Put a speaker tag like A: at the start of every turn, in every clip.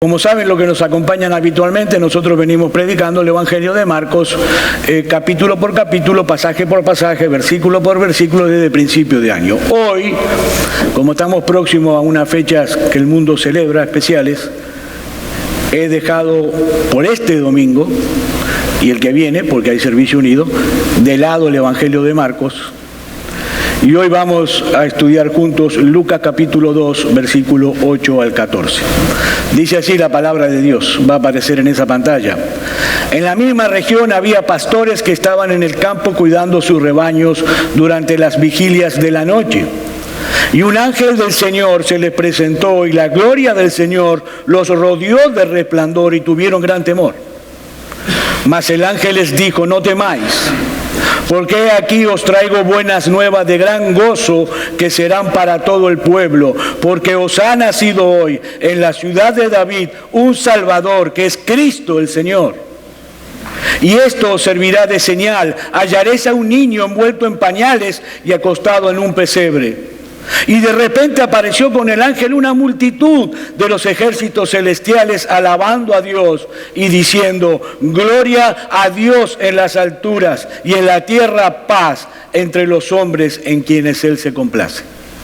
A: Como saben, los que nos acompañan habitualmente, nosotros venimos predicando el Evangelio de Marcos, capítulo por capítulo, pasaje por pasaje, versículo por versículo, desde principio de año. Hoy, como estamos próximos a unas fechas que el mundo celebra especiales, he dejado por este domingo y el que viene, porque hay servicio unido, de lado el Evangelio de Marcos. Y hoy vamos a estudiar juntos Lucas capítulo 2, versículo 8 al 14. Dice así la palabra de Dios, va a aparecer en esa pantalla. En la misma región había pastores que estaban en el campo cuidando sus rebaños durante las vigilias de la noche. Y un ángel del Señor se les presentó y la gloria del Señor los rodeó de resplandor y tuvieron gran temor. Mas el ángel les dijo, no temáis, porque aquí os traigo buenas nuevas de gran gozo que serán para todo el pueblo, porque os ha nacido hoy en la ciudad de David un Salvador, que es Cristo el Señor. Y esto os servirá de señal, hallaréis a un niño envuelto en pañales y acostado en un pesebre. Y de repente apareció con el ángel una multitud de los ejércitos celestiales alabando a Dios y diciendo, gloria a Dios en las alturas y en la tierra paz entre los hombres en quienes Él se complace.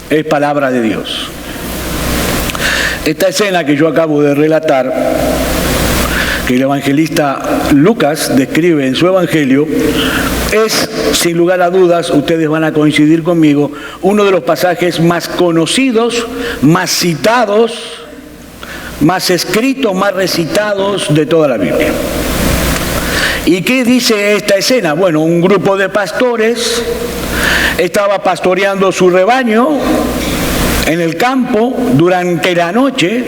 A: Es palabra de Dios. Esta escena que yo acabo de relatar, que el evangelista Lucas describe en su evangelio, es, sin lugar a dudas, ustedes van a coincidir conmigo, uno de los pasajes más conocidos, más citados, más escritos, más recitados de toda la Biblia. ¿Y qué dice esta escena? Bueno, un grupo de pastores estaba pastoreando su rebaño en el campo durante la noche,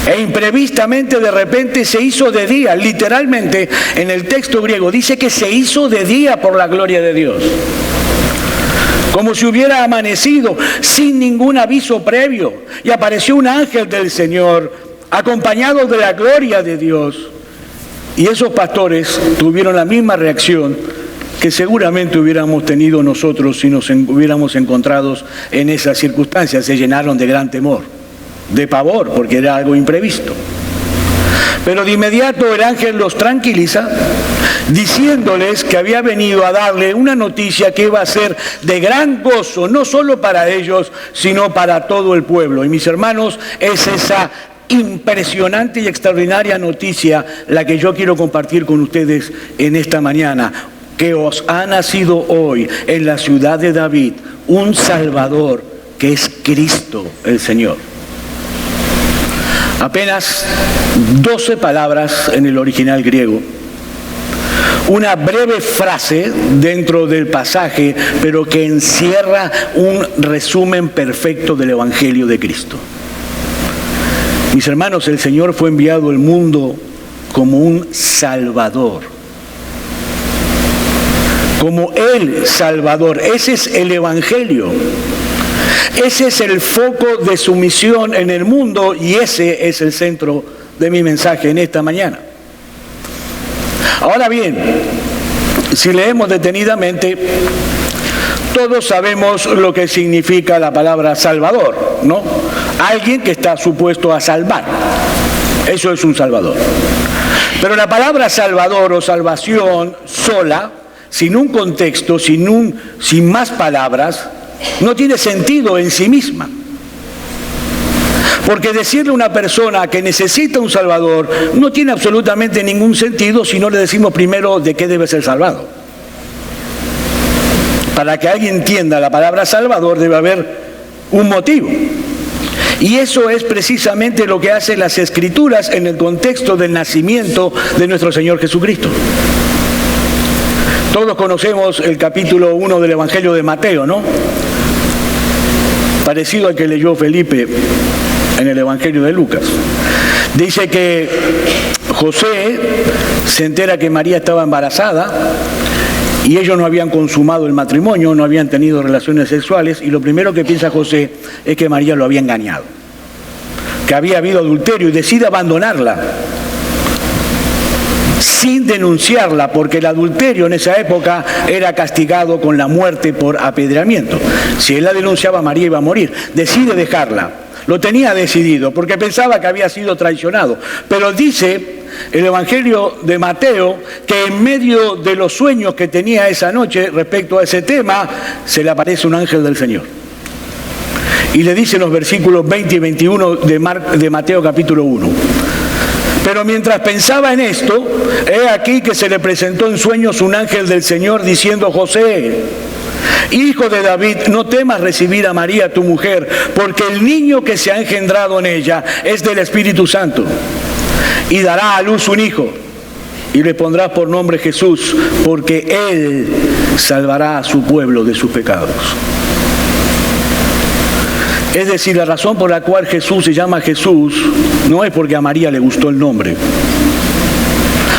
A: e imprevistamente de repente se hizo de día. Literalmente en el texto griego dice que se hizo de día por la gloria de Dios, como si hubiera amanecido sin ningún aviso previo, y apareció un ángel del Señor acompañado de la gloria de Dios, y esos pastores tuvieron la misma reacción que seguramente hubiéramos tenido nosotros si nos hubiéramos encontrado en esas circunstancias. Se llenaron de gran temor, de pavor, porque era algo imprevisto. Pero de inmediato el ángel los tranquiliza, diciéndoles que había venido a darle una noticia que iba a ser de gran gozo, no solo para ellos, sino para todo el pueblo. Y mis hermanos, es esa impresionante y extraordinaria noticia la que yo quiero compartir con ustedes en esta mañana, que os ha nacido hoy en la ciudad de David un Salvador, que es Cristo el Señor. Apenas 12 palabras en el original griego. Una breve frase dentro del pasaje, pero que encierra un resumen perfecto del Evangelio de Cristo. Mis hermanos, el Señor fue enviado al mundo como un Salvador. Como el Salvador. Ese es el Evangelio. Ese es el foco de su misión en el mundo y ese es el centro de mi mensaje en esta mañana. Ahora bien, si leemos detenidamente, todos sabemos lo que significa la palabra Salvador, ¿no? Alguien que está supuesto a salvar. Eso es un Salvador. Pero la palabra Salvador o salvación sola, sin un contexto, sin más palabras, no tiene sentido en sí misma. Porque decirle a una persona que necesita un Salvador no tiene absolutamente ningún sentido si no le decimos primero de qué debe ser salvado. Para que alguien entienda la palabra Salvador debe haber un motivo. Y eso es precisamente lo que hacen las Escrituras en el contexto del nacimiento de nuestro Señor Jesucristo. Todos conocemos el capítulo 1 del Evangelio de Mateo, ¿no? Parecido al que leyó Felipe en el Evangelio de Lucas. Dice que José se entera que María estaba embarazada y ellos no habían consumado el matrimonio, no habían tenido relaciones sexuales, y lo primero que piensa José es que María lo había engañado, que había habido adulterio, y decide abandonarla sin denunciarla, porque el adulterio en esa época era castigado con la muerte por apedreamiento. Si él la denunciaba, María iba a morir. Decide dejarla. lo tenía decidido, porque pensaba que había sido traicionado. Pero dice el Evangelio de Mateo que en medio de los sueños que tenía esa noche respecto a ese tema, se le aparece un ángel del Señor. Y le dice en los versículos 20 y 21 de Mateo capítulo 1. Pero mientras pensaba en esto, he aquí que se le presentó en sueños un ángel del Señor diciendo: José, hijo de David, no temas recibir a María tu mujer, porque el niño que se ha engendrado en ella es del Espíritu Santo. Y dará a luz un hijo, y le pondrás por nombre Jesús, porque él salvará a su pueblo de sus pecados. Es decir, la razón por la cual Jesús se llama Jesús no es porque a María le gustó el nombre,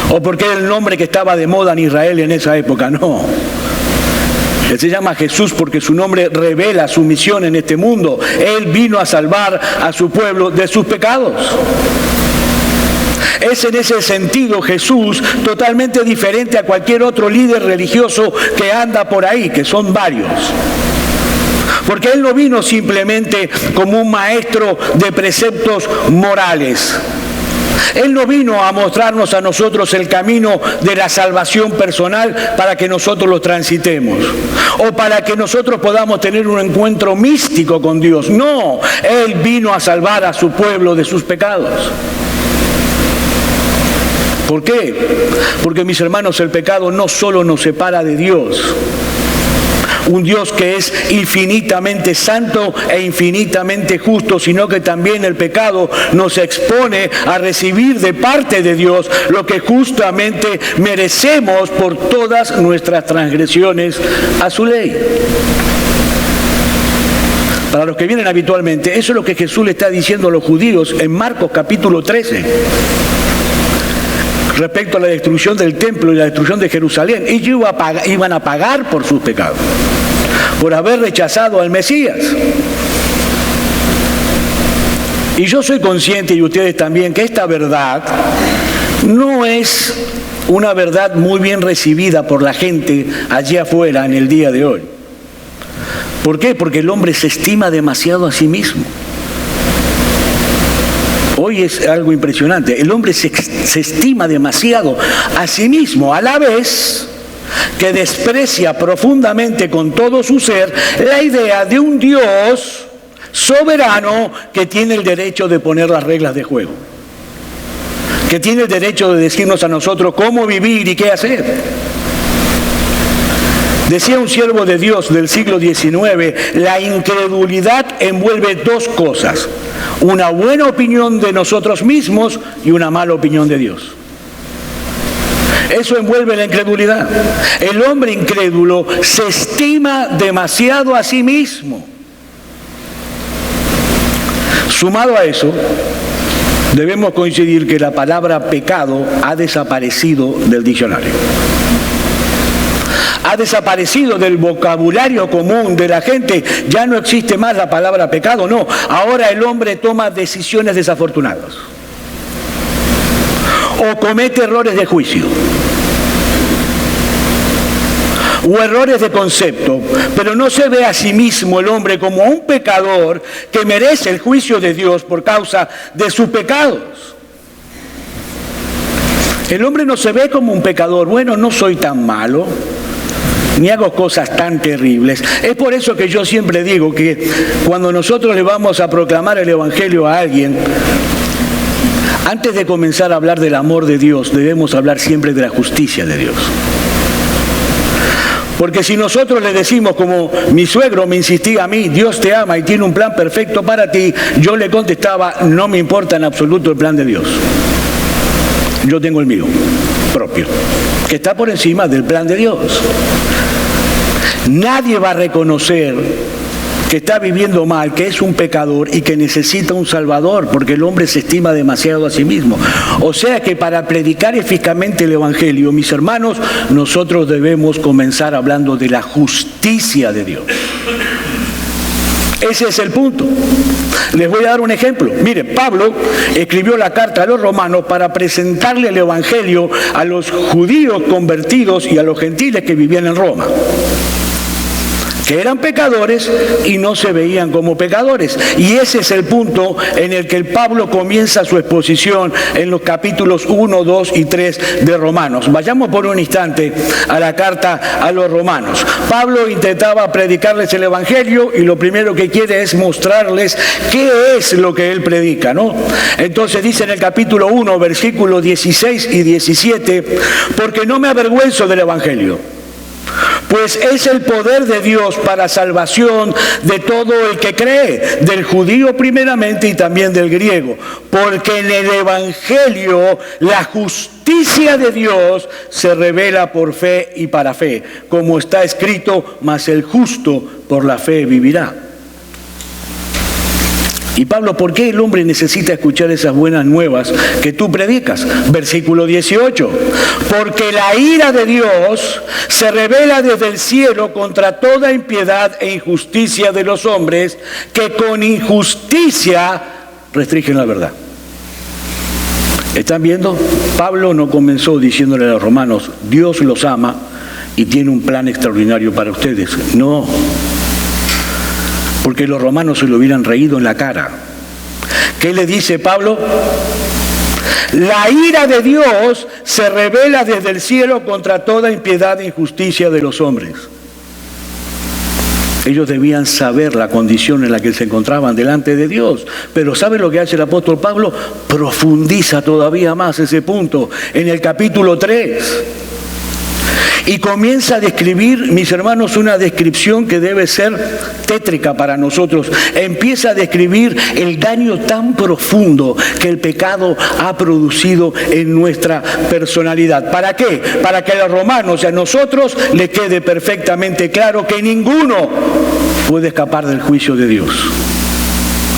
A: o porque era el nombre que estaba de moda en Israel en esa época, no. Él se llama Jesús porque su nombre revela su misión en este mundo. Él vino a salvar a su pueblo de sus pecados. Es en ese sentido Jesús totalmente diferente a cualquier otro líder religioso que anda por ahí, que son varios. Porque Él no vino simplemente como un maestro de preceptos morales. Él no vino a mostrarnos a nosotros el camino de la salvación personal para que nosotros lo transitemos, o para que nosotros podamos tener un encuentro místico con Dios. No, Él vino a salvar a su pueblo de sus pecados. ¿Por qué? Porque, mis hermanos, el pecado no solo nos separa de Dios, un Dios que es infinitamente santo e infinitamente justo, sino que también el pecado nos expone a recibir de parte de Dios lo que justamente merecemos por todas nuestras transgresiones a su ley. Para los que vienen habitualmente, eso es lo que Jesús le está diciendo a los judíos en Marcos capítulo 13. Respecto a la destrucción del templo y la destrucción de Jerusalén. Ellos iban a pagar por sus pecados, por haber rechazado al Mesías. Y yo soy consciente, y ustedes también, que esta verdad no es una verdad muy bien recibida por la gente allí afuera en el día de hoy. ¿Por qué? Porque el hombre se estima demasiado a sí mismo. Hoy es algo impresionante. El hombre se estima demasiado a sí mismo, a la vez que desprecia profundamente con todo su ser la idea de un Dios soberano que tiene el derecho de poner las reglas de juego, que tiene el derecho de decirnos a nosotros cómo vivir y qué hacer. Decía un siervo de Dios del siglo XIX, la incredulidad envuelve dos cosas: una buena opinión de nosotros mismos y una mala opinión de Dios. Eso envuelve la incredulidad. El hombre incrédulo se estima demasiado a sí mismo. Sumado a eso, debemos coincidir que la palabra pecado ha desaparecido del diccionario. Ha desaparecido del vocabulario común de la gente. Ya no existe más la palabra pecado, no. Ahora el hombre toma decisiones desafortunadas o comete errores de juicio o errores de concepto, pero no se ve a sí mismo el hombre como un pecador que merece el juicio de Dios por causa de sus pecados. El hombre no se ve como un pecador. Bueno, no soy tan malo, ni hago cosas tan terribles. Es por eso que yo siempre digo que cuando nosotros le vamos a proclamar el Evangelio a alguien, antes de comenzar a hablar del amor de Dios, debemos hablar siempre de la justicia de Dios. Porque si nosotros le decimos, como mi suegro me insistía a mí, Dios te ama y tiene un plan perfecto para ti, yo le contestaba, no me importa en absoluto el plan de Dios. Yo tengo el mío propio, que está por encima del plan de Dios. Nadie va a reconocer que está viviendo mal, que es un pecador y que necesita un Salvador, porque el hombre se estima demasiado a sí mismo. O sea que para predicar eficazmente el Evangelio, mis hermanos, nosotros debemos comenzar hablando de la justicia de Dios. Ese es el punto. Les voy a dar un ejemplo. Miren, Pablo escribió la carta a los romanos para presentarle el Evangelio a los judíos convertidos y a los gentiles que vivían en Roma. que eran pecadores y no se veían como pecadores. Y ese es el punto en el que el Pablo comienza su exposición en los capítulos 1, 2 y 3 de Romanos. Vayamos por un instante a la carta a los Romanos. Pablo intentaba predicarles el Evangelio y lo primero que quiere es mostrarles qué es lo que él predica, ¿no? Entonces dice en el capítulo 1, versículos 16 y 17, porque no me avergüenzo del Evangelio, pues es el poder de Dios para salvación de todo el que cree, del judío primeramente y también del griego, porque en el Evangelio la justicia de Dios se revela por fe y para fe, como está escrito, mas el justo por la fe vivirá. Y Pablo, ¿por qué el hombre necesita escuchar esas buenas nuevas que tú predicas? Versículo 18. Porque la ira de Dios se revela desde el cielo contra toda impiedad e injusticia de los hombres que con injusticia restringen la verdad. ¿Están viendo? Pablo no comenzó diciéndole a los romanos, Dios los ama y tiene un plan extraordinario para ustedes. No. Porque los romanos se lo hubieran reído en la cara. ¿Qué le dice Pablo? La ira de Dios se revela desde el cielo contra toda impiedad e injusticia de los hombres. Ellos debían saber la condición en la que se encontraban delante de Dios. Pero ¿sabe lo que hace el apóstol Pablo? Profundiza todavía más ese punto en el capítulo 3. Y comienza a describir, mis hermanos, una descripción que debe ser tétrica para nosotros. Empieza a describir el daño tan profundo que el pecado ha producido en nuestra personalidad. ¿Para qué? Para que a los romanos y a nosotros les quede perfectamente claro que ninguno puede escapar del juicio de Dios.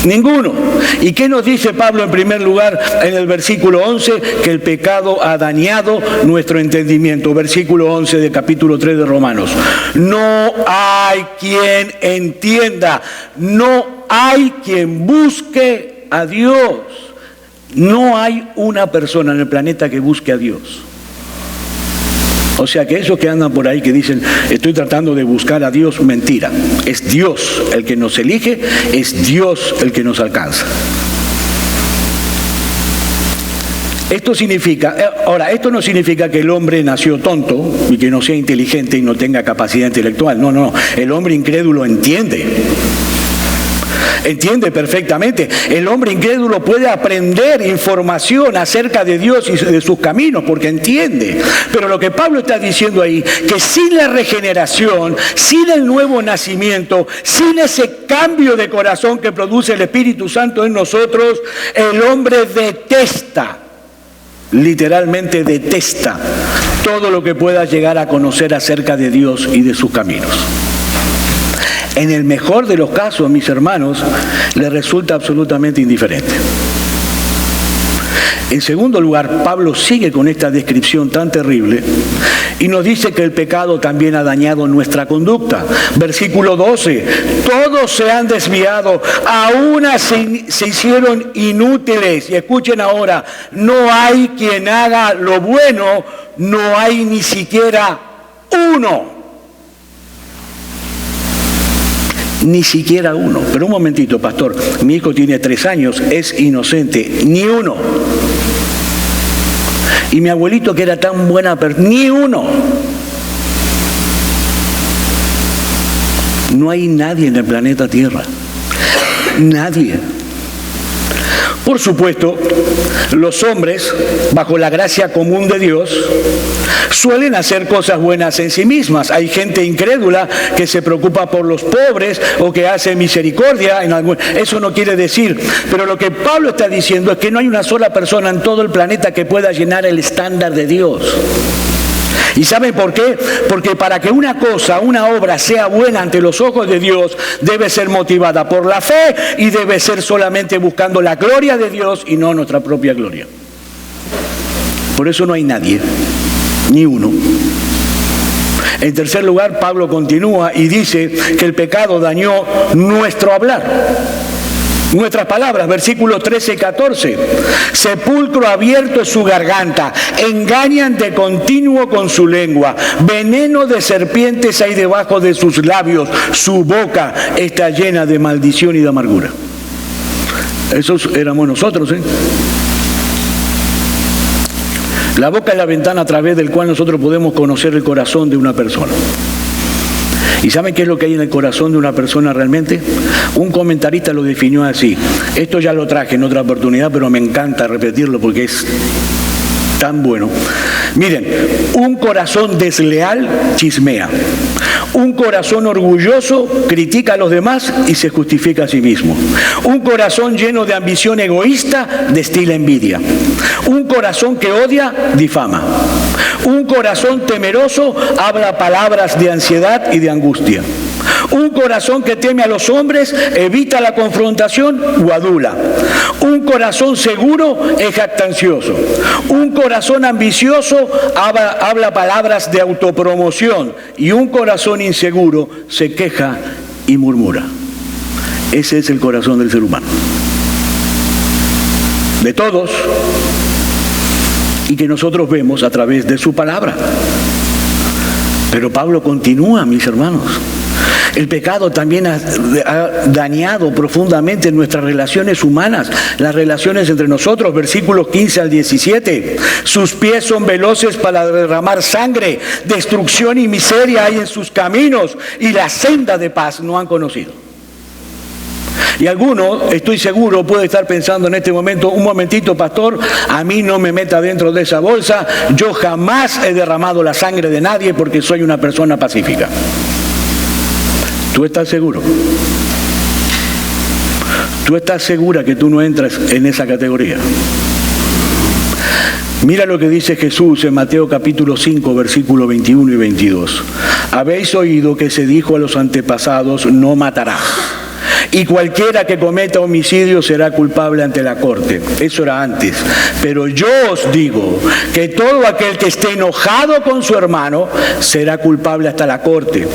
A: Ninguno. ¿Y qué nos dice Pablo en primer lugar en el versículo 11? Que el pecado ha dañado nuestro entendimiento. Versículo 11 del capítulo 3 de Romanos. No hay quien entienda, no hay quien busque a Dios. No hay una persona en el planeta que busque a Dios. O sea que esos que andan por ahí que dicen, estoy tratando de buscar a Dios, mentira. Es Dios el que nos elige, es Dios el que nos alcanza. Esto no significa que el hombre nació tonto y que no sea inteligente y no tenga capacidad intelectual. No. El hombre incrédulo entiende perfectamente. El hombre incrédulo puede aprender información acerca de Dios y de sus caminos porque entiende. Pero lo que Pablo está diciendo ahí, que sin la regeneración, sin el nuevo nacimiento, sin ese cambio de corazón que produce el Espíritu Santo en nosotros, el hombre detesta, literalmente detesta, todo lo que pueda llegar a conocer acerca de Dios y de sus caminos. En el mejor de los casos, mis hermanos, les resulta absolutamente indiferente. En segundo lugar, Pablo sigue con esta descripción tan terrible y nos dice que el pecado también ha dañado nuestra conducta. Versículo 12, todos se han desviado, a una se hicieron inútiles. Y escuchen ahora, no hay quien haga lo bueno, no hay ni siquiera uno. Ni siquiera uno. Pero un momentito, pastor, mi hijo tiene 3 años, es inocente, ni uno. Y mi abuelito que era tan buena persona, ni uno. No hay nadie en el planeta Tierra. Nadie. Por supuesto, los hombres, bajo la gracia común de Dios, suelen hacer cosas buenas en sí mismas. Hay gente incrédula que se preocupa por los pobres o que hace misericordia. Eso no quiere decir. Pero lo que Pablo está diciendo es que no hay una sola persona en todo el planeta que pueda llenar el estándar de Dios. ¿Y saben por qué? Porque para que una cosa, una obra sea buena ante los ojos de Dios, debe ser motivada por la fe y debe ser solamente buscando la gloria de Dios y no nuestra propia gloria. Por eso no hay nadie, ni uno. En tercer lugar, Pablo continúa y dice que el pecado dañó nuestro hablar. Nuestras palabras, versículos 13 y 14. Sepulcro abierto es su garganta, engañan de continuo con su lengua, veneno de serpientes hay debajo de sus labios, su boca está llena de maldición y de amargura. Esos éramos nosotros, ¿eh? La boca es la ventana a través del cual nosotros podemos conocer el corazón de una persona. ¿Y saben qué es lo que hay en el corazón de una persona realmente? Un comentarista lo definió así. Esto ya lo traje en otra oportunidad, pero me encanta repetirlo porque es tan bueno. Miren, un corazón desleal chismea. Un corazón orgulloso critica a los demás y se justifica a sí mismo. Un corazón lleno de ambición egoísta destila envidia. Un corazón que odia difama. Un corazón temeroso habla palabras de ansiedad y de angustia. Un corazón que teme a los hombres evita la confrontación o adula. Un corazón seguro es jactancioso. Un corazón ambicioso habla palabras de autopromoción. Y un corazón inseguro se queja y murmura. Ese es el corazón del ser humano. De todos, y que nosotros vemos a través de su palabra. Pero Pablo continúa, mis hermanos. El pecado también ha dañado profundamente nuestras relaciones humanas, las relaciones entre nosotros, versículos 15 al 17. Sus pies son veloces para derramar sangre, destrucción y miseria hay en sus caminos, y la senda de paz no han conocido. Y alguno, estoy seguro, puede estar pensando en este momento, un momentito, pastor, a mí no me meta dentro de esa bolsa, yo jamás he derramado la sangre de nadie porque soy una persona pacífica. ¿Tú estás seguro? ¿Tú estás segura que tú no entras en esa categoría? Mira lo que dice Jesús en Mateo capítulo 5, versículos 21 y 22. Habéis oído que se dijo a los antepasados, no matarás. Y cualquiera que cometa homicidio será culpable ante la corte. Eso era antes. Pero yo os digo que todo aquel que esté enojado con su hermano será culpable hasta la corte.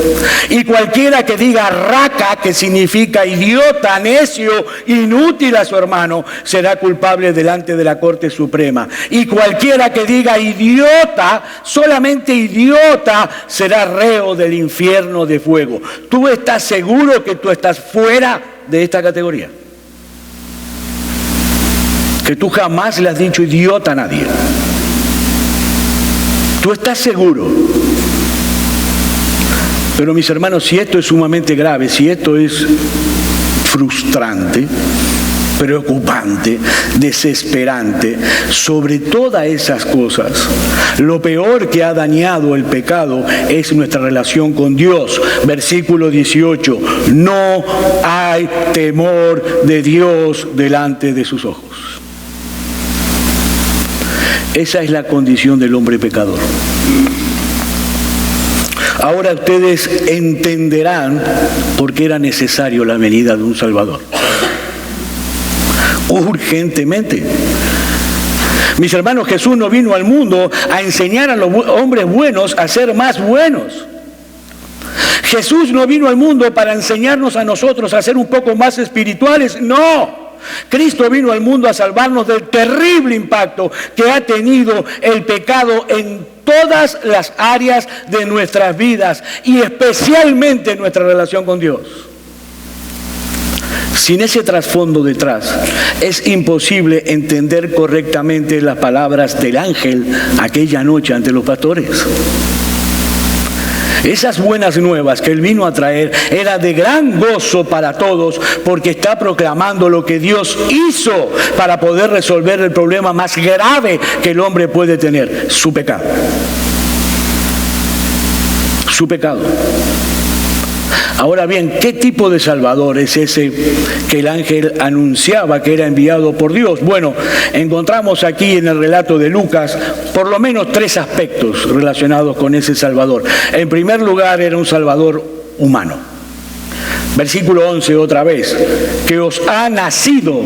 A: Y cualquiera que diga raca, que significa idiota, necio, inútil a su hermano, será culpable delante de la Corte Suprema. Y cualquiera que diga idiota, solamente idiota, será reo del infierno de fuego. ¿Tú estás seguro que tú estás fuera de esta categoría? Que tú jamás le has dicho idiota a nadie. ¿Tú estás seguro? Pero mis hermanos, si esto es sumamente grave, si esto es frustrante, preocupante, desesperante, sobre todas esas cosas, lo peor que ha dañado el pecado es nuestra relación con Dios. Versículo 18, no hay temor de Dios delante de sus ojos. Esa es la condición del hombre pecador. Ahora ustedes entenderán por qué era necesario la venida de un Salvador. Urgentemente. Mis hermanos, Jesús no vino al mundo a enseñar a los hombres buenos a ser más buenos. Jesús no vino al mundo para enseñarnos a nosotros a ser un poco más espirituales. No. Cristo vino al mundo a salvarnos del terrible impacto que ha tenido el pecado en todas las áreas de nuestras vidas y especialmente en nuestra relación con Dios. Sin ese trasfondo detrás, es imposible entender correctamente las palabras del ángel aquella noche ante los pastores. Esas buenas nuevas que Él vino a traer era de gran gozo para todos porque está proclamando lo que Dios hizo para poder resolver el problema más grave que el hombre puede tener, su pecado. Su pecado. Ahora bien, ¿qué tipo de Salvador es ese que el ángel anunciaba que era enviado por Dios? Bueno, encontramos aquí en el relato de Lucas por lo menos 3 aspectos relacionados con ese Salvador. En primer lugar, era un Salvador humano. Versículo 11 otra vez, que os ha nacido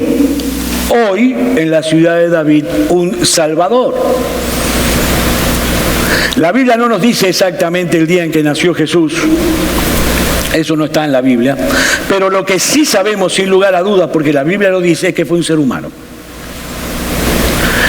A: hoy en la ciudad de David un Salvador. La Biblia no nos dice exactamente el día en que nació Jesús. Eso no está en la Biblia. Pero lo que sí sabemos sin lugar a dudas, porque la Biblia lo dice, es que fue un ser humano.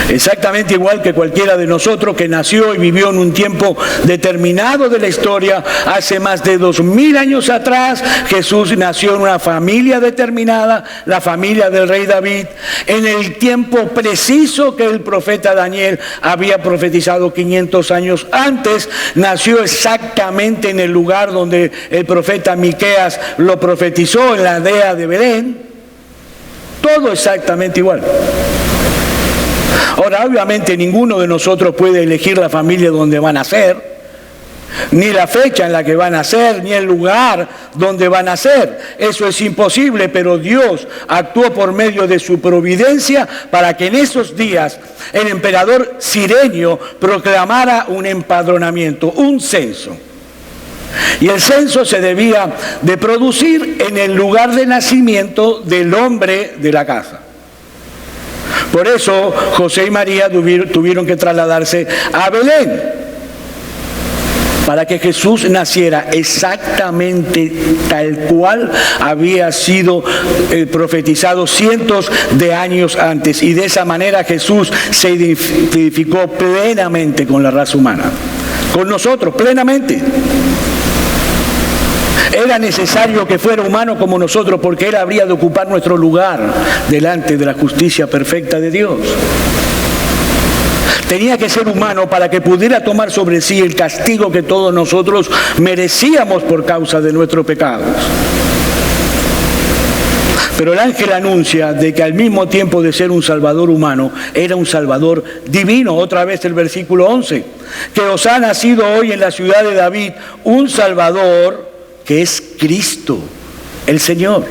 A: Exactamente igual que cualquiera de nosotros que nació y vivió en un tiempo determinado de la historia. Hace más de 2000 años atrás, Jesús nació en una familia determinada, la familia del rey David, en el tiempo preciso que el profeta Daniel había profetizado 500 años antes. Nació exactamente en el lugar donde el profeta Miqueas lo profetizó, en la aldea de Belén. Todo exactamente igual. Ahora, obviamente ninguno de nosotros puede elegir la familia donde van a nacer, ni la fecha en la que van a nacer, ni el lugar donde van a nacer. Eso es imposible, pero Dios actuó por medio de su providencia para que en esos días el emperador Cirenio proclamara un empadronamiento, un censo. Y el censo se debía de producir en el lugar de nacimiento del hombre de la casa. Por eso José y María tuvieron que trasladarse a Belén, para que Jesús naciera exactamente tal cual había sido profetizado cientos de años antes. Y de esa manera Jesús se identificó plenamente con la raza humana, con nosotros plenamente. Era necesario que fuera humano como nosotros, porque Él habría de ocupar nuestro lugar delante de la justicia perfecta de Dios. Tenía que ser humano para que pudiera tomar sobre sí el castigo que todos nosotros merecíamos por causa de nuestros pecados. Pero el ángel anuncia de que al mismo tiempo de ser un salvador humano, era un salvador divino. Otra vez el versículo 11, que os ha nacido hoy en la ciudad de David un salvador, que es Cristo, el Señor.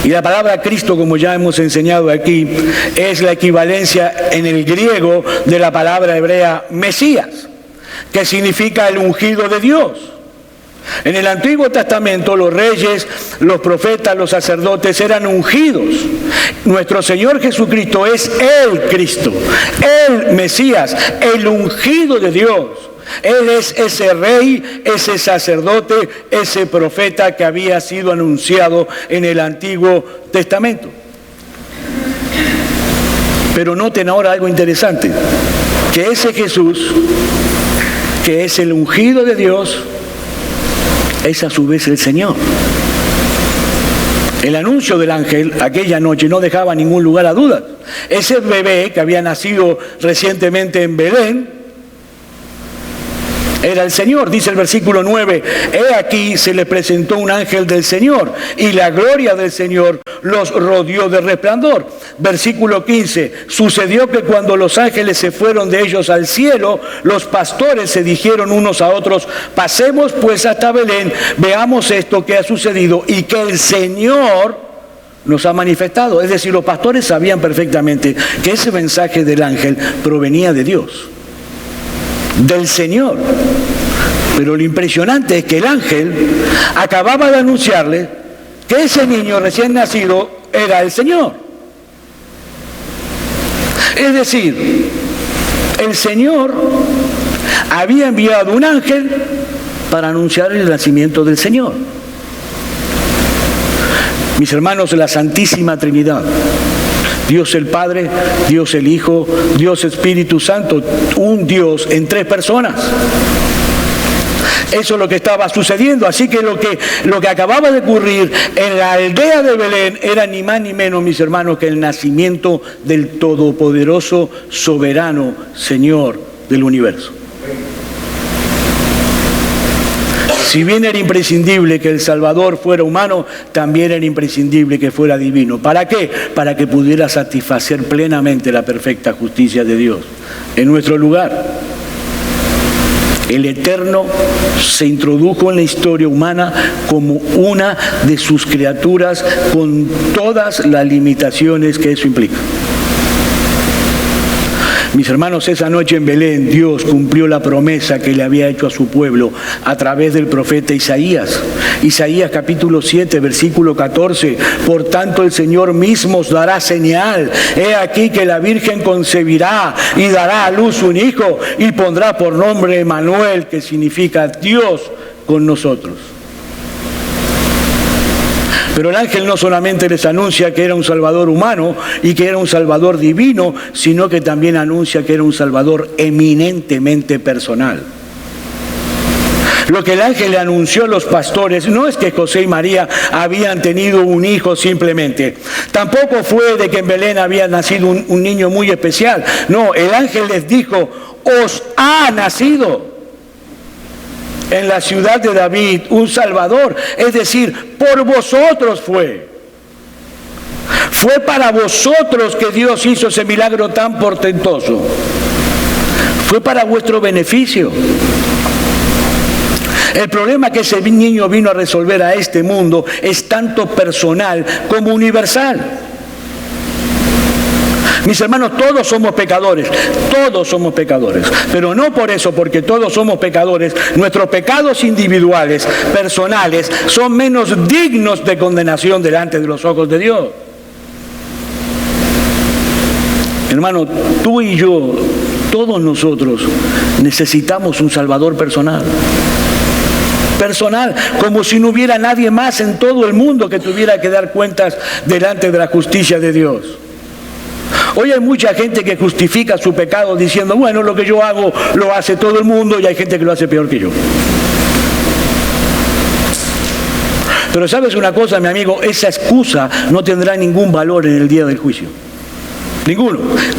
A: Y la palabra Cristo, como ya hemos enseñado aquí, es la equivalencia en el griego de la palabra hebrea Mesías, que significa el ungido de Dios. En el Antiguo Testamento los reyes, los profetas, los sacerdotes eran ungidos. Nuestro Señor Jesucristo es el Cristo, el Mesías, el ungido de Dios. Él es ese rey, ese sacerdote, ese profeta que había sido anunciado en el Antiguo Testamento. Pero noten ahora algo interesante, que ese Jesús, que es el ungido de Dios, es a su vez el Señor. El anuncio del ángel aquella noche no dejaba ningún lugar a dudas. Ese bebé que había nacido recientemente en Belén era el Señor. Dice el versículo 9, he aquí se le presentó un ángel del Señor y la gloria del Señor los rodeó de resplandor. Versículo 15, sucedió que cuando los ángeles se fueron de ellos al cielo, los pastores se dijeron unos a otros, pasemos pues hasta Belén, veamos esto que ha sucedido y que el Señor nos ha manifestado. Es decir, los pastores sabían perfectamente que ese mensaje del ángel provenía de Dios, del Señor. Pero lo impresionante es que el ángel acababa de anunciarle que ese niño recién nacido era el Señor. Es decir, el Señor había enviado un ángel para anunciar el nacimiento del Señor. Mis hermanos, la Santísima Trinidad, Dios el Padre, Dios el Hijo, Dios Espíritu Santo, un Dios en tres personas. Eso es lo que estaba sucediendo. Así que lo que acababa de ocurrir en la aldea de Belén era ni más ni menos, mis hermanos, que el nacimiento del todopoderoso, soberano Señor del universo. Si bien era imprescindible que el Salvador fuera humano, también era imprescindible que fuera divino. ¿Para qué? Para que pudiera satisfacer plenamente la perfecta justicia de Dios en nuestro lugar. El Eterno se introdujo en la historia humana como una de sus criaturas con todas las limitaciones que eso implica. Mis hermanos, esa noche en Belén Dios cumplió la promesa que le había hecho a su pueblo a través del profeta Isaías. Isaías capítulo 7, versículo 14. Por tanto el Señor mismo os dará señal. He aquí que la Virgen concebirá y dará a luz un hijo y pondrá por nombre Emmanuel, que significa Dios con nosotros. Pero el ángel no solamente les anuncia que era un Salvador humano y que era un Salvador divino, sino que también anuncia que era un Salvador eminentemente personal. Lo que el ángel le anunció a los pastores no es que José y María habían tenido un hijo simplemente. Tampoco fue de que en Belén había nacido un niño muy especial. No, el ángel les dijo, os ha nacido en la ciudad de David un Salvador, es decir, por vosotros fue. Fue para vosotros que Dios hizo ese milagro tan portentoso. Fue para vuestro beneficio. El problema que ese niño vino a resolver a este mundo es tanto personal como universal. Mis hermanos, todos somos pecadores, pero no por eso, porque todos somos pecadores, nuestros pecados individuales, personales, son menos dignos de condenación delante de los ojos de Dios. Hermano, tú y yo, todos nosotros necesitamos un Salvador personal, como si no hubiera nadie más en todo el mundo que tuviera que dar cuentas delante de la justicia de Dios. Hoy hay mucha gente que justifica su pecado diciendo, bueno, lo que yo hago lo hace todo el mundo y hay gente que lo hace peor que yo. Pero ¿sabes una cosa, mi amigo? Esa excusa no tendrá ningún valor en el día del juicio. Ninguno.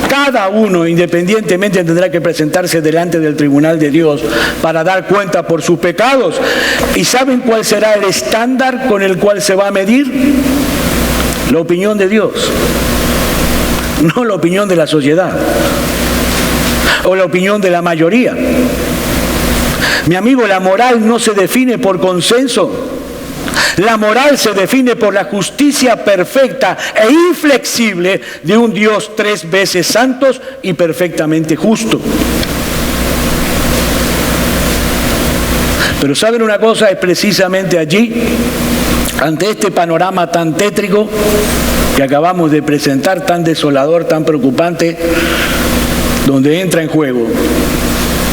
A: Cada uno independientemente tendrá que presentarse delante del tribunal de Dios para dar cuenta por sus pecados. ¿Y saben cuál será el estándar con el cual se va a medir? La opinión de Dios. No la opinión de la sociedad o la opinión de la mayoría. Mi amigo, la moral no se define por consenso. La moral se define por la justicia perfecta e inflexible de un Dios 3 veces santo y perfectamente justo. Pero ¿saben una cosa? Es precisamente allí, ante este panorama tan tétrico que acabamos de presentar, tan desolador, tan preocupante, donde entra en juego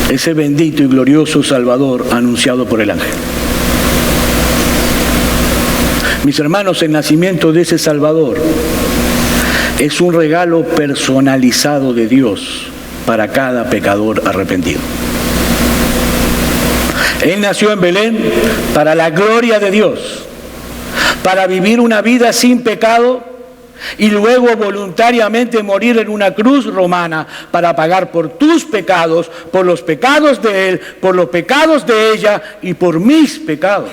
A: ese bendito y glorioso Salvador anunciado por el ángel. Mis hermanos, el nacimiento de ese Salvador es un regalo personalizado de Dios para cada pecador arrepentido. Él nació en Belén para la gloria de Dios, para vivir una vida sin pecado y luego voluntariamente morir en una cruz romana para pagar por tus pecados, por los pecados de Él, por los pecados de ella y por mis pecados.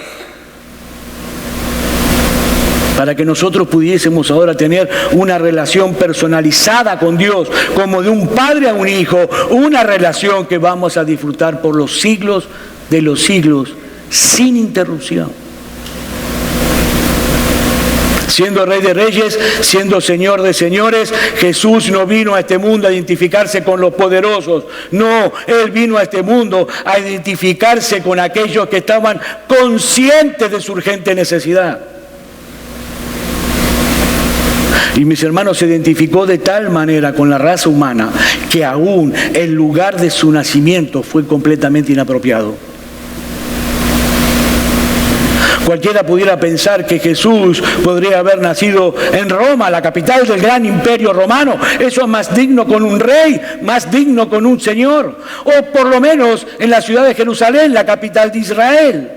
A: Para que nosotros pudiésemos ahora tener una relación personalizada con Dios, como de un padre a un hijo, una relación que vamos a disfrutar por los siglos de los siglos, sin interrupción. Siendo Rey de Reyes, siendo Señor de Señores, Jesús no vino a este mundo a identificarse con los poderosos. No, Él vino a este mundo a identificarse con aquellos que estaban conscientes de su urgente necesidad. Y mis hermanos, se identificó de tal manera con la raza humana que aún el lugar de su nacimiento fue completamente inapropiado. Cualquiera pudiera pensar que Jesús podría haber nacido en Roma, la capital del gran imperio romano. Eso es más digno con un rey, más digno con un señor. O por lo menos en la ciudad de Jerusalén, la capital de Israel.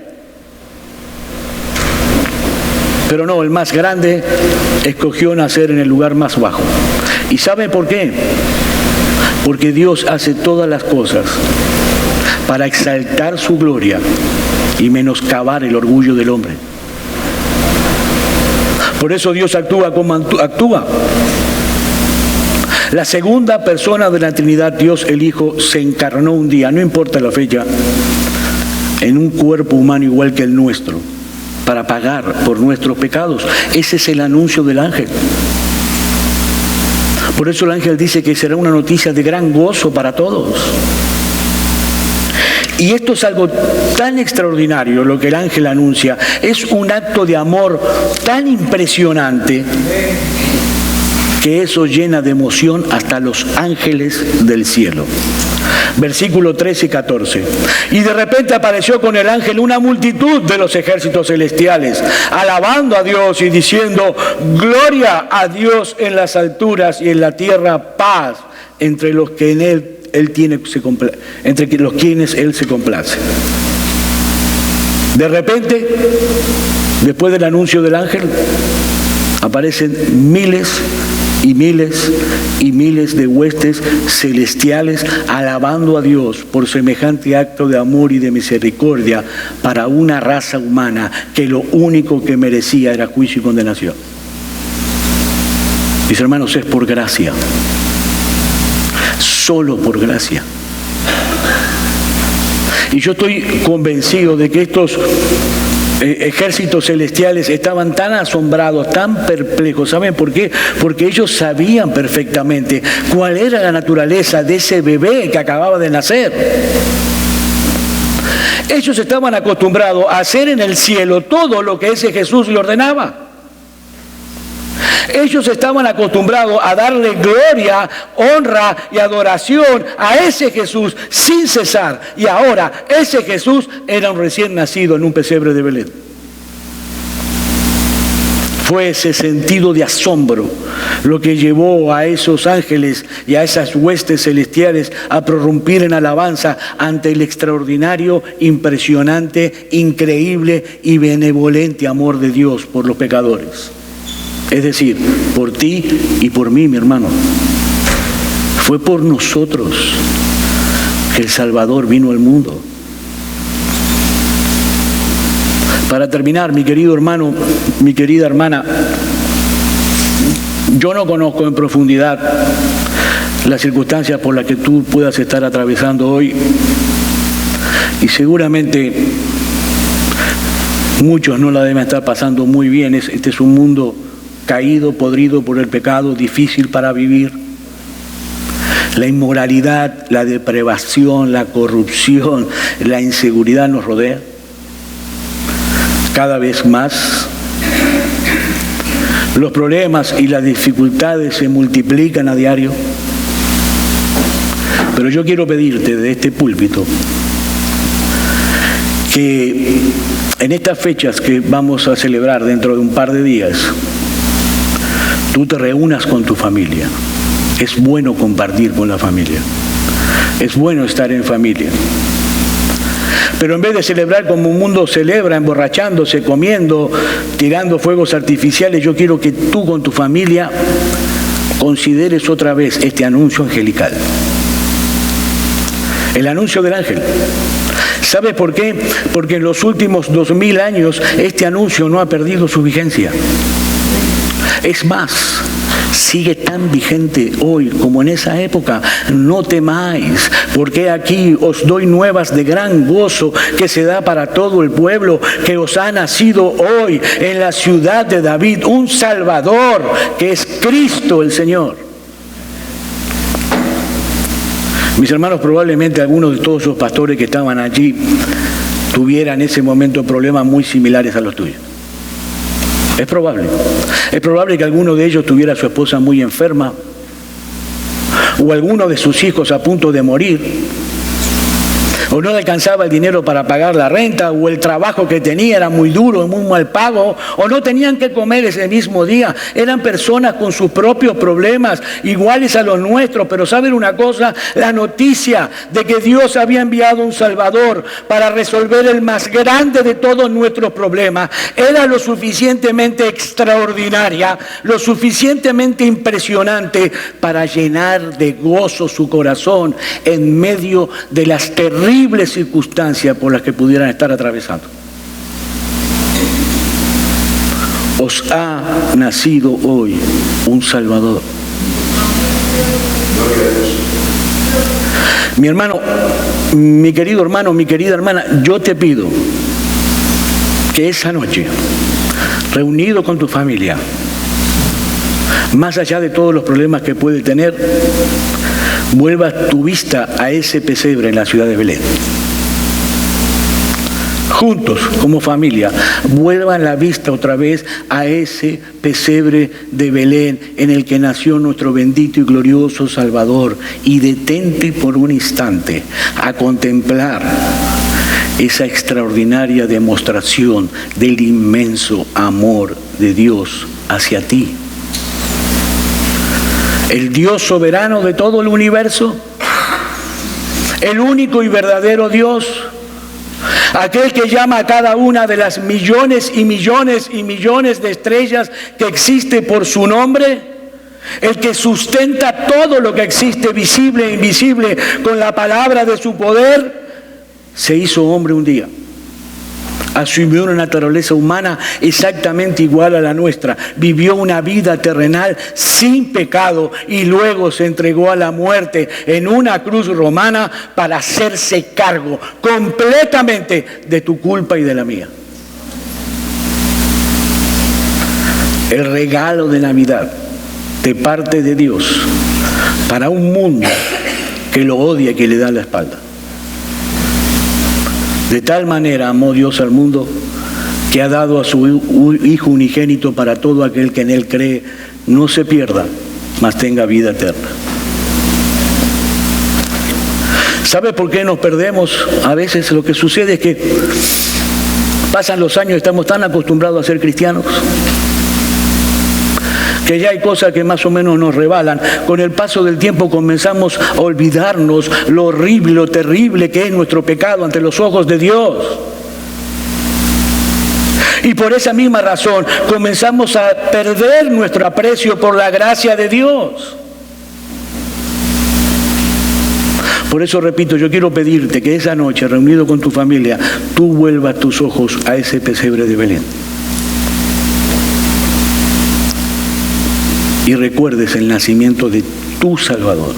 A: Pero no, el más grande escogió nacer en el lugar más bajo. ¿Y saben por qué? Porque Dios hace todas las cosas para exaltar su gloria y menoscabar el orgullo del hombre. Por eso Dios actúa como actúa. La segunda persona de la Trinidad, Dios el Hijo, se encarnó un día, no importa la fecha, en un cuerpo humano igual que el nuestro, para pagar por nuestros pecados. Ese es el anuncio del ángel. Por eso el ángel dice que será una noticia de gran gozo para todos. Y esto es algo tan extraordinario, lo que el ángel anuncia. Es un acto de amor tan impresionante que eso llena de emoción hasta los ángeles del cielo. Versículos 13 y 14. Y de repente apareció con el ángel una multitud de los ejércitos celestiales, alabando a Dios y diciendo: gloria a Dios en las alturas y en la tierra paz entre los que en él tiene entre los quienes él se complace. De repente, después del anuncio del ángel, aparecen miles y miles y miles de huestes celestiales alabando a Dios por semejante acto de amor y de misericordia para una raza humana que lo único que merecía era juicio y condenación. Mis hermanos, es por gracia, solo por gracia. Y yo estoy convencido de que estos ejércitos celestiales estaban tan asombrados, tan perplejos. ¿Saben por qué? Porque ellos sabían perfectamente cuál era la naturaleza de ese bebé que acababa de nacer. Ellos estaban acostumbrados a hacer en el cielo todo lo que ese Jesús le ordenaba. Ellos estaban acostumbrados a darle gloria, honra y adoración a ese Jesús sin cesar. Y ahora ese Jesús era un recién nacido en un pesebre de Belén. Fue ese sentido de asombro lo que llevó a esos ángeles y a esas huestes celestiales a prorrumpir en alabanza ante el extraordinario, impresionante, increíble y benevolente amor de Dios por los pecadores. Es decir, por ti y por mí, mi hermano. Fue por nosotros que el Salvador vino al mundo. Para terminar, mi querido hermano, mi querida hermana, yo no conozco en profundidad las circunstancias por las que tú puedas estar atravesando hoy, y seguramente muchos no la deben estar pasando muy bien. Este es un mundo caído, podrido por el pecado, difícil para vivir. La inmoralidad, la depravación, la corrupción, la inseguridad nos rodea cada vez más. Los problemas y las dificultades se multiplican a diario. Pero yo quiero pedirte de este púlpito que en estas fechas que vamos a celebrar dentro de un par de días, tú te reúnas con tu familia. Es bueno compartir con la familia. Es bueno estar en familia. Pero en vez de celebrar como un mundo celebra, emborrachándose, comiendo, tirando fuegos artificiales, yo quiero que tú con tu familia consideres otra vez este anuncio angelical. El anuncio del ángel. ¿Sabes por qué? Porque en los últimos 2000 años este anuncio no ha perdido su vigencia. Es más, sigue tan vigente hoy como en esa época. No temáis, porque aquí os doy nuevas de gran gozo que se da para todo el pueblo, que os ha nacido hoy en la ciudad de David un Salvador, que es Cristo el Señor. Mis hermanos, probablemente algunos de todos esos pastores que estaban allí tuvieran en ese momento problemas muy similares a los tuyos. Es probable. Es probable que alguno de ellos tuviera a su esposa muy enferma, o alguno de sus hijos a punto de morir, o no le alcanzaba el dinero para pagar la renta, o el trabajo que tenía era muy duro y muy mal pago, o no tenían que comer ese mismo día. Eran personas con sus propios problemas, iguales a los nuestros. Pero ¿saben una cosa? La noticia de que Dios había enviado un Salvador para resolver el más grande de todos nuestros problemas era lo suficientemente extraordinaria, lo suficientemente impresionante para llenar de gozo su corazón en medio de las terribles circunstancias por las que pudieran estar atravesando. Os ha nacido hoy un Salvador. Mi hermano, mi querido hermano, mi querida hermana, yo te pido que esa noche, reunido con tu familia, más allá de todos los problemas que puede tener, vuelvas tu vista a ese pesebre en la ciudad de Belén. juntos, como familia, vuelvan la vista otra vez a ese pesebre de Belén en el que nació nuestro bendito y glorioso Salvador, y detente por un instante a contemplar esa extraordinaria demostración del inmenso amor de Dios hacia ti. El Dios soberano de todo el universo, el único y verdadero Dios, aquel que llama a cada una de las millones y millones y millones de estrellas que existe por su nombre, el que sustenta todo lo que existe, visible e invisible, con la palabra de su poder, se hizo hombre un día. Asumió una naturaleza humana exactamente igual a la nuestra. Vivió una vida terrenal sin pecado y luego se entregó a la muerte en una cruz romana para hacerse cargo completamente de tu culpa y de la mía. El regalo de Navidad de parte de Dios para un mundo que lo odia y que le da la espalda. De tal manera amó Dios al mundo que ha dado a su Hijo unigénito para todo aquel que en Él cree no se pierda, mas tenga vida eterna. ¿Sabe por qué nos perdemos? A veces lo que sucede es que pasan los años y estamos tan acostumbrados a ser cristianos que ya hay cosas que más o menos nos rebalan. Con el paso del tiempo comenzamos a olvidarnos lo horrible, lo terrible que es nuestro pecado ante los ojos de Dios. Y por esa misma razón comenzamos a perder nuestro aprecio por la gracia de Dios. Por eso repito, yo quiero pedirte que esa noche, reunido con tu familia, tú vuelvas tus ojos a ese pesebre de Belén. Y recuerdes el nacimiento de tu Salvador.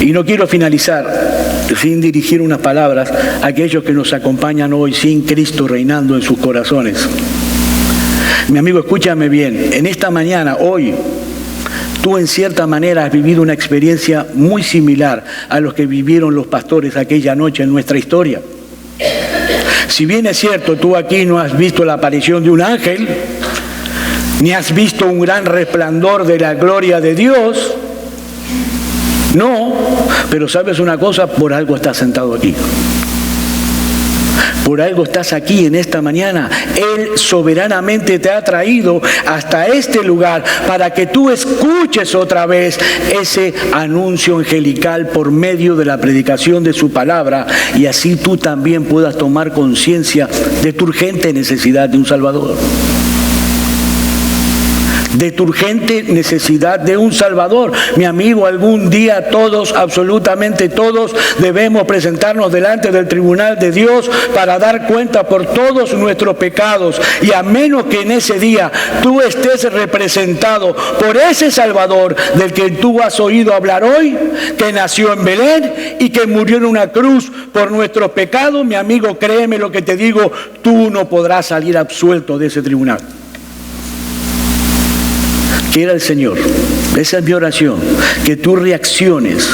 A: Y no quiero finalizar sin dirigir unas palabras a aquellos que nos acompañan hoy sin Cristo reinando en sus corazones. Mi amigo, escúchame bien. En esta mañana, hoy, tú en cierta manera has vivido una experiencia muy similar a los que vivieron los pastores aquella noche en nuestra historia. Si bien es cierto, tú aquí no has visto la aparición de un ángel, ni has visto un gran resplandor de la gloria de Dios, no, pero sabes una cosa, por algo estás sentado aquí. Por algo estás aquí en esta mañana. Él soberanamente te ha traído hasta este lugar para que tú escuches otra vez ese anuncio angelical por medio de la predicación de su palabra, y así tú también puedas tomar conciencia de tu urgente necesidad de un Salvador. De tu urgente necesidad de un Salvador. Mi amigo, algún día todos, absolutamente todos, debemos presentarnos delante del tribunal de Dios para dar cuenta por todos nuestros pecados. Y a menos que en ese día tú estés representado por ese Salvador del que tú has oído hablar hoy, que nació en Belén y que murió en una cruz por nuestros pecados, mi amigo, créeme lo que te digo, tú no podrás salir absuelto de ese tribunal. Quiera el Señor, esa es mi oración, que tú reacciones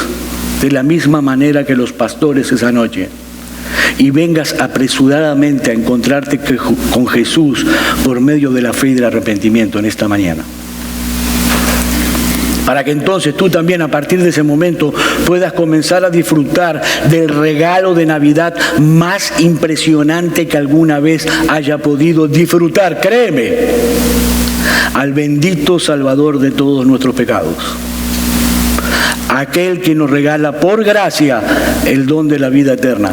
A: de la misma manera que los pastores esa noche y vengas apresuradamente a encontrarte con Jesús por medio de la fe y del arrepentimiento en esta mañana. Para que entonces tú también a partir de ese momento puedas comenzar a disfrutar del regalo de Navidad más impresionante que alguna vez haya podido disfrutar, créeme, al bendito Salvador de todos nuestros pecados, aquel que nos regala por gracia el don de la vida eterna,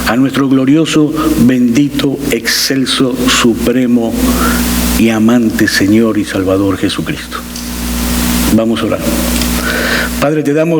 A: a nuestro glorioso, bendito, excelso, supremo y amante Señor y Salvador Jesucristo. Vamos a orar. Padre, te damos